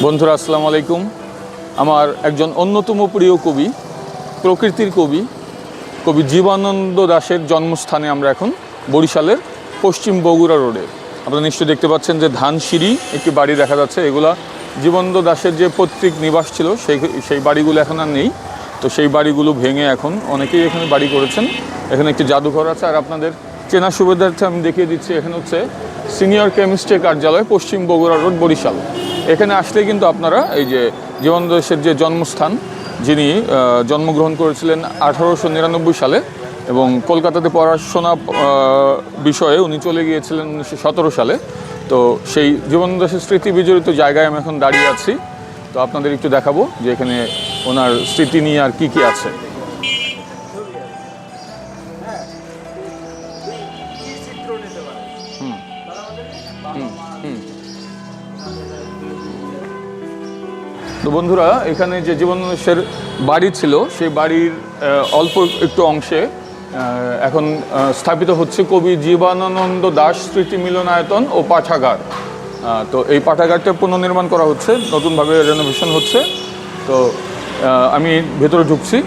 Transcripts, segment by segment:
বন্ধুরা আসসালামু আলাইকুম। আমার একজন অন্যতম প্রিয় কবি, প্রকৃতির কবি, কবি জীবনানন্দ দাশের জন্মস্থানে আমরা এখন বরিশালের পশ্চিম বগুড়া রোডে। আপনারা নিশ্চয়ই দেখতে পাচ্ছেন যে ধানসিঁড়ি একটি বাড়ি দেখা যাচ্ছে। এগুলা জীবনানন্দ দাশের যে পৈতৃক নিবাস ছিল সেই বাড়িগুলো এখন আর নেই। তো সেই বাড়িগুলো ভেঙে এখন অনেকেই এখানে বাড়ি করেছেন। এখানে একটি জাদুঘর আছে। আর আপনাদের চেনা সুবিধার্থে আমি দেখিয়ে দিচ্ছি, এখানে হচ্ছে সিনিয়র কেমিস্ট্রি কার্যালয়, পশ্চিম বগুড়া রোড, বরিশাল। এখানে আসলে কিন্তু আপনারা এই যে জীবনানন্দ দাশের যে জন্মস্থান, যিনি জন্মগ্রহণ করেছিলেন 1899 সালে এবং কলকাতাতে পড়াশোনা বিষয়ে উনি চলে গিয়েছিলেন 1917 সালে। তো সেই জীবনানন্দ দাশের স্মৃতি বিজড়িত জায়গায় আমি এখন দাঁড়িয়ে আছি। তো আপনাদের একটু দেখাবো যে এখানে ওনার স্মৃতি নিয়ে আর কি আছে। তো বন্ধুরা, এখানে যে জীবনানন্দ দাশের বাড়ি ছিল সেই বাড়ির অল্প একটু অংশে এখন স্থাপিত হচ্ছে কবি জীবনানন্দ দাশ স্মৃতি মিলনায়তন ও পাঠাগার। তো এই পাঠাগারটা পুনর্নির্মাণ করা হচ্ছে, নতুনভাবে রেনোভেশন হচ্ছে। তো আমি ভেতরে ঢুকছি।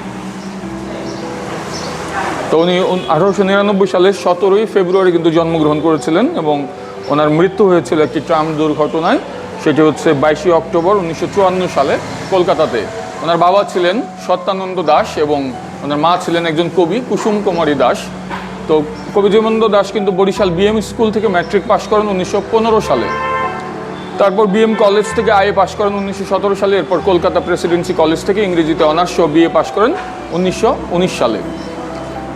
তো উনি 1899 সালের 17 ফেব্রুয়ারি কিন্তু জন্মগ্রহণ করেছিলেন এবং ওনার মৃত্যু হয়েছিল একটি ট্রাম দুর্ঘটনায়। সেটি হচ্ছে 22 অক্টোবর 1954 সালে কলকাতাতে। ওনার বাবা ছিলেন সত্যানন্দ দাশ এবং ওনার মা ছিলেন একজন কবি, কুসুম কুমারী দাস। তো কবি জীবনানন্দ দাশ কিন্তু বরিশাল বিএম স্কুল থেকে ম্যাট্রিক পাশ করেন 1915 সালে। তারপর বিএম কলেজ থেকে আইএ পাশ করেন 1917 সালে। এরপর কলকাতা প্রেসিডেন্সি কলেজ থেকে ইংরেজিতে অনার্স ও বিএ পাশ করেন 1919 সালে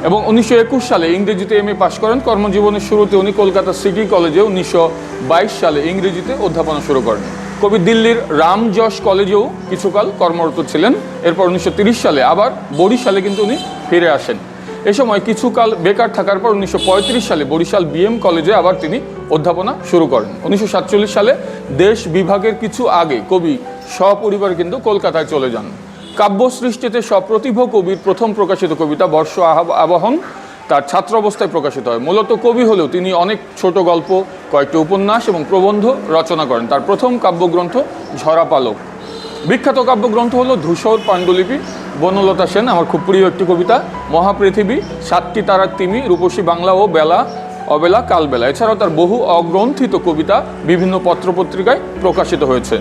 এবং 1921 সালে ইংরেজিতে এমএ পাশ করেন। কর্মজীবনের শুরুতে উনি কলকাতা সিটি কলেজে 1922 সালে ইংরেজিতে অধ্যাপনা শুরু করেন। কবি দিল্লির রামজশ কলেজেও কিছুকাল কর্মরত ছিলেন। এরপর 1930 সালে আবার বরিশালে কিন্তু উনি ফিরে আসেন। এ সময় কিছুকাল বেকার থাকার পর 1935 সালে বরিশাল বিএম কলেজে আবার তিনি অধ্যাপনা শুরু করেন। 1947 সালে দেশ বিভাগের কিছু আগে কবি সপরিবার কিন্তু কলকাতায় চলে যান। কাব্য সৃষ্টিতে সপ্রতিভ কবির প্রথম প্রকাশিত কবিতা বর্ষ আবাহন তার ছাত্র অবস্থায় প্রকাশিত হয়। মূলত কবি হলেও তিনি অনেক ছোট গল্প, কয়েকটি উপন্যাস এবং প্রবন্ধ রচনা করেন। তার প্রথম কাব্যগ্রন্থ ঝরা পালক। বিখ্যাত কাব্যগ্রন্থ হলো ধূসর পাণ্ডুলিপি, বনলতা সেন আমার খুব প্রিয় একটি কবিতা, মহাপৃথিবী, সাতটি তারার তিমি, রূপসী বাংলা ও বেলা অবেলা কালবেলা। এছাড়াও তার বহু অগ্রন্থিত কবিতা বিভিন্ন পত্রপত্রিকায় প্রকাশিত হয়েছে।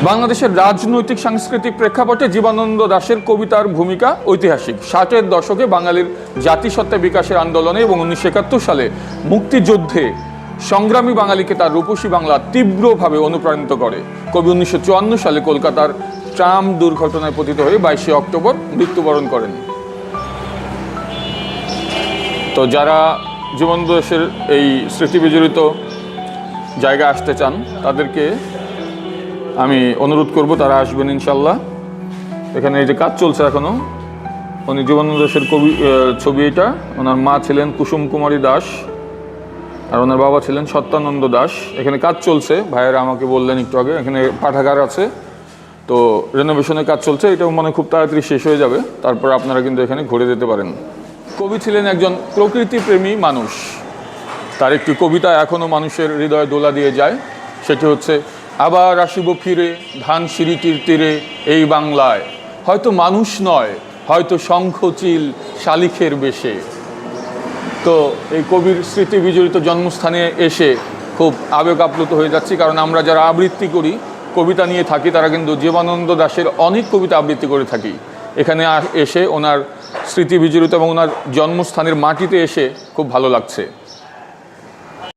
বাংলাদেশের রাজনৈতিক সাংস্কৃতিক প্রেক্ষাপটে জীবনানন্দ দাশের কবিতার ভূমিকা ঐতিহাসিক। 60-এর দশকে বাঙালির জাতিসত্তা বিকাশের আন্দোলনে এবং 1971 সালে মুক্তিযুদ্ধে সংগ্রামী বাঙালিকে তার রূপসী বাংলা তীব্রভাবে অনুপ্রাণিত করে। কবি 1954 সালে কলকাতার ট্রাম দুর্ঘটনায় পতিত হয়ে 22 অক্টোবর মৃত্যুবরণ করেন। তো যারা জীবনানন্দ দাশের এই স্মৃতি বিজড়িত জায়গায় আসতে চান তাদেরকে আমি অনুরোধ করব তারা আসবেন ইনশাল্লাহ। এখানে এই যে কাজ চলছে এখনো। উনি জীবনানন্দ দাশের ছবি এটা। ওনার মা ছিলেন কুসুম কুমারী দাস আর ওনার বাবা ছিলেন সত্যানন্দ দাস। এখানে কাজ চলছে, ভাইয়েরা আমাকে বললেন একটু আগে। এখানে পাঠাগার আছে, তো রেনোভেশনের কাজ চলছে। এটাও মনে খুব তাড়াতাড়ি শেষ হয়ে যাবে। তারপর আপনারা কিন্তু এখানে ঘুরে যেতে পারেন। কবি ছিলেন একজন প্রকৃতিপ্রেমী মানুষ। তার একটি কবিতা এখনও মানুষের হৃদয়ে দোলা দিয়ে যায়। সেটি হচ্ছে, আবার আসিব ফিরে ধানসিঁড়িটির তীরে এই বাংলায়, হয়তো মানুষ নয়, হয়তো শঙ্খচিল শালিখের বেশে। তো এই কবির স্মৃতি বিজড়িত জন্মস্থানে এসে খুব আবেগ আপ্লুত হয়ে যাচ্ছি, কারণ আমরা যারা আবৃত্তি করি, কবিতা নিয়ে থাকি, তারা কিন্তু জীবনানন্দ দাশের অনেক কবিতা আবৃত্তি করে থাকি। এখানে এসে ওনার স্মৃতি বিজড়িত এবং ওনার জন্মস্থানের মাটিতে এসে খুব ভালো লাগছে।